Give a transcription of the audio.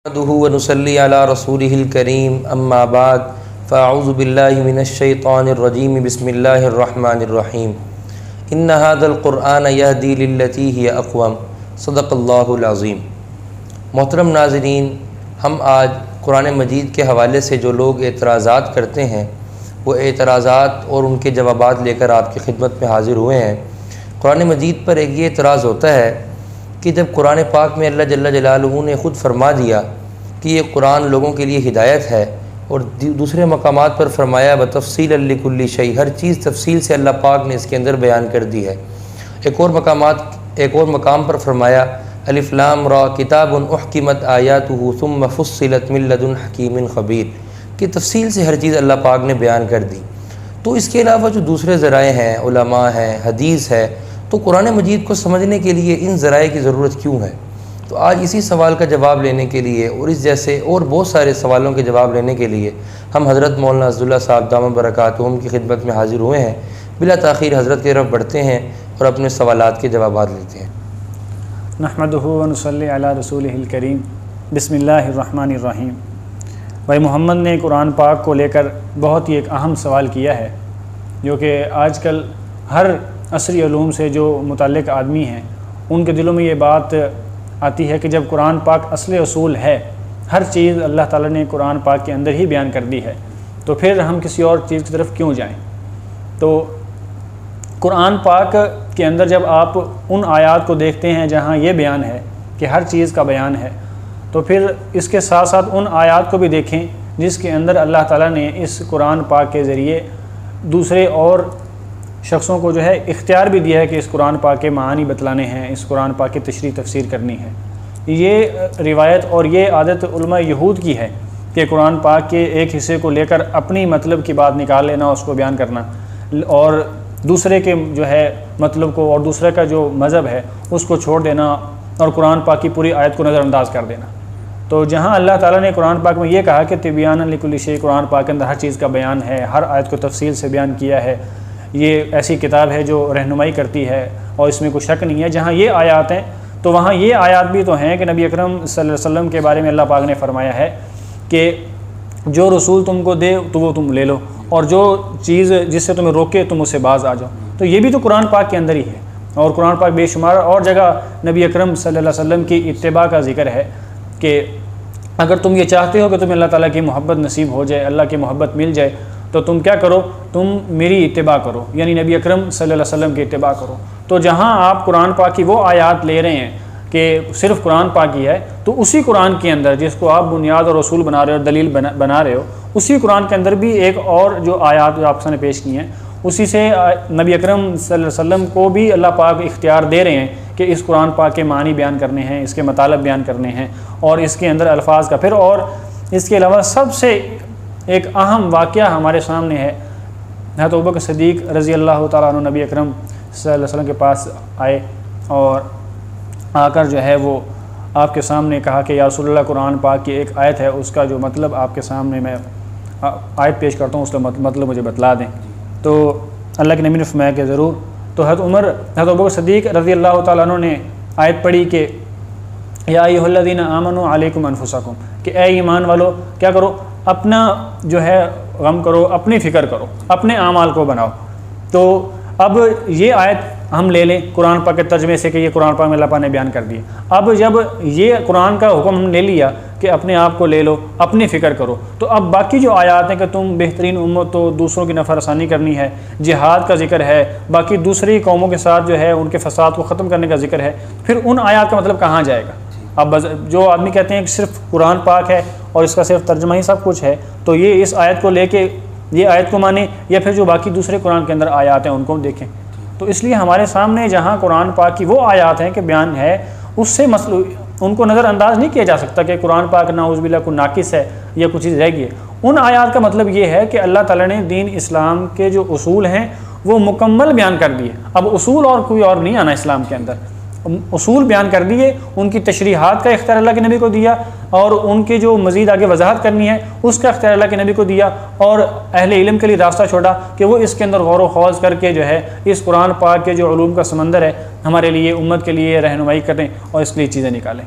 نحمده ونصلي على رسوله الكريم اما بعد فاعوذ بالله من الشيطان الرجيم بسم الله الرحمن الرحيم ان هذا القرآن يهدي للتي هي اقوم صدق اللہ العظیم۔ محترم ناظرین، ہم آج قرآن مجید کے حوالے سے جو لوگ اعتراضات کرتے ہیں وہ اعتراضات اور ان کے جوابات لے کر آپ کی خدمت میں حاضر ہوئے ہیں۔ قرآن مجید پر ایک یہ اعتراض ہوتا ہے کہ جب قرآن پاک میں اللہ جل جلالہ نے خود فرما دیا کہ یہ قرآن لوگوں کے لیے ہدایت ہے، اور دوسرے مقامات پر فرمایا بتفصیل لکل شیء، ہر چیز تفصیل سے اللہ پاک نے اس کے اندر بیان کر دی ہے۔ ایک اور مقام پر فرمایا الف لام را کتاب احکمت آیاتہ ثم فصلت من لدن حکیم خبیر، کہ تفصیل سے ہر چیز اللہ پاک نے بیان کر دی۔ تو اس کے علاوہ جو دوسرے ذرائع ہیں، علماء ہیں، حدیث ہے، تو قرآن مجید کو سمجھنے کے لیے ان ذرائع کی ضرورت کیوں ہے؟ تو آج اسی سوال کا جواب لینے کے لیے اور اس جیسے اور بہت سارے سوالوں کے جواب لینے کے لیے ہم حضرت مولانا عزاللہ صاحب دامت برکاتہم کی خدمت میں حاضر ہوئے ہیں۔ بلا تاخیر حضرت کی طرف بڑھتے ہیں اور اپنے سوالات کے جوابات لیتے ہیں۔ نحمدہ ونصلی علی رسولہ الکریم بسم اللہ الرحمن الرحیم۔ بھائی محمد نے قرآن پاک کو لے کر بہت ہی ایک اہم سوال کیا ہے، جو کہ آج کل ہر عصری علوم سے جو متعلق آدمی ہیں ان کے دلوں میں یہ بات آتی ہے کہ جب قرآن پاک اصل اصول ہے، ہر چیز اللہ تعالیٰ نے قرآن پاک کے اندر ہی بیان کر دی ہے، تو پھر ہم کسی اور چیز کی طرف کیوں جائیں؟ تو قرآن پاک کے اندر جب آپ ان آیات کو دیکھتے ہیں جہاں یہ بیان ہے کہ ہر چیز کا بیان ہے، تو پھر اس کے ساتھ ساتھ ان آیات کو بھی دیکھیں جس کے اندر اللہ تعالیٰ نے اس قرآن پاک کے ذریعے دوسرے اور شخصوں کو جو ہے اختیار بھی دیا ہے کہ اس قرآن پاک کے معانی بتلانے ہیں، اس قرآن پاک کی تشریح تفسیر کرنی ہے۔ یہ روایت اور یہ عادت علماء یہود کی ہے کہ قرآن پاک کے ایک حصے کو لے کر اپنی مطلب کی بات نکال لینا، اس کو بیان کرنا، اور دوسرے کے جو ہے مطلب کو اور دوسرے کا جو مذہب ہے اس کو چھوڑ دینا اور قرآن پاک کی پوری آیت کو نظر انداز کر دینا۔ تو جہاں اللہ تعالیٰ نے قرآن پاک میں یہ کہا کہ تبیانا لکل شیء، قرآن پاک کے اندر ہر چیز کا بیان ہے، ہر آیت کو تفصیل سے بیان کیا ہے، یہ ایسی کتاب ہے جو رہنمائی کرتی ہے اور اس میں کوئی شک نہیں ہے، جہاں یہ آیات ہیں تو وہاں یہ آیات بھی تو ہیں کہ نبی اکرم صلی اللہ علیہ وسلم کے بارے میں اللہ پاک نے فرمایا ہے کہ جو رسول تم کو دے تو وہ تم لے لو، اور جو چیز جس سے تمہیں روکے تم اس سے باز آ جاؤ۔ تو یہ بھی تو قرآن پاک کے اندر ہی ہے، اور قرآن پاک بے شمار اور جگہ نبی اکرم صلی اللہ علیہ وسلم کی اتباع کا ذکر ہے کہ اگر تم یہ چاہتے ہو کہ تمہیں اللہ تعالیٰ کی محبت نصیب ہو جائے، اللہ کی محبت مل جائے، تو تم کیا کرو؟ تم میری اتباع کرو، یعنی نبی اکرم صلی اللہ علیہ وسلم کی اتباع کرو۔ تو جہاں آپ قرآن پاک کی وہ آیات لے رہے ہیں کہ صرف قرآن پاک ہی ہے، تو اسی قرآن کے اندر جس کو آپ بنیاد اور اصول بنا رہے ہو، دلیل بنا رہے ہو، اسی قرآن کے اندر بھی ایک اور جو آیات جو آپ سے نے پیش کی ہیں، اسی سے نبی اکرم صلی اللہ علیہ وسلم کو بھی اللہ پاک اختیار دے رہے ہیں کہ اس قرآن پاک کے معنی بیان کرنے ہیں، اس کے مطالب بیان کرنے ہیں، اور اس کے اندر الفاظ کا پھر اور اس کے علاوہ سب سے ایک اہم واقعہ ہمارے سامنے ہے۔ حضرت ابوبکر صدیق رضی اللہ تعالیٰ عنہ نبی اکرم صلی اللہ علیہ وسلم کے پاس آئے اور آ کر جو ہے وہ آپ کے سامنے کہا کہ یا رسول اللہ، قرآن پاک کی ایک آیت ہے، اس کا جو مطلب آپ کے سامنے میں آیت پیش کرتا ہوں، اس کا مطلب مجھے بتلا دیں۔ تو اللہ کے نبی نے فرمایا کہ ضرور۔ تو حضرت ابوبکر صدیق رضی اللہ تعالیٰ عنہ نے آیت پڑھی کہ یا ایھا الذین آمنوا علیکم انفسکم، کہ اے ایمان والو کیا کرو؟ اپنا جو ہے غم کرو، اپنی فکر کرو، اپنے اعمال کو بناؤ۔ تو اب یہ آیت ہم لے لیں قرآن پاک کے ترجمے سے کہ یہ قرآن پاک میں اللہ پاک نے بیان کر دیا۔ اب جب یہ قرآن کا حکم ہم نے لیا کہ اپنے آپ کو لے لو، اپنی فکر کرو، تو اب باقی جو آیات ہیں کہ تم بہترین امت ہو، دوسروں کی نفع رسانی کرنی ہے، جہاد کا ذکر ہے، باقی دوسری قوموں کے ساتھ جو ہے ان کے فساد کو ختم کرنے کا ذکر ہے، پھر ان آیات کا مطلب کہاں جائے گا؟ اب جو آدمی کہتے ہیں کہ صرف قرآن پاک ہے اور اس کا صرف ترجمہ ہی سب کچھ ہے، تو یہ اس آیت کو لے کے یہ آیت کو مانیں، یا پھر جو باقی دوسرے قرآن کے اندر آیات ہیں ان کو دیکھیں۔ تو اس لیے ہمارے سامنے جہاں قرآن پاک کی وہ آیات ہیں کہ بیان ہے، اس سے ان کو نظر انداز نہیں کیا جا سکتا کہ قرآن پاک نعوذ باللہ کوئی ناقص ہے یا کچھ چیز رہ گئی ہے۔ ان آیات کا مطلب یہ ہے کہ اللہ تعالیٰ نے دین اسلام کے جو اصول ہیں وہ مکمل بیان کر دیے۔ اب اصول اور کوئی اور نہیں آنا اسلام کے اندر، اصول بیان کر دیے، ان کی تشریحات کا اختیار اللہ کے نبی کو دیا، اور ان کی جو مزید آگے وضاحت کرنی ہے اس کا اختیار اللہ کے نبی کو دیا، اور اہل علم کے لیے راستہ چھوڑا کہ وہ اس کے اندر غور و خوض کر کے جو ہے اس قرآن پاک کے جو علوم کا سمندر ہے ہمارے لیے، امت کے لیے رہنمائی کریں اور اس کے لیے چیزیں نکالیں۔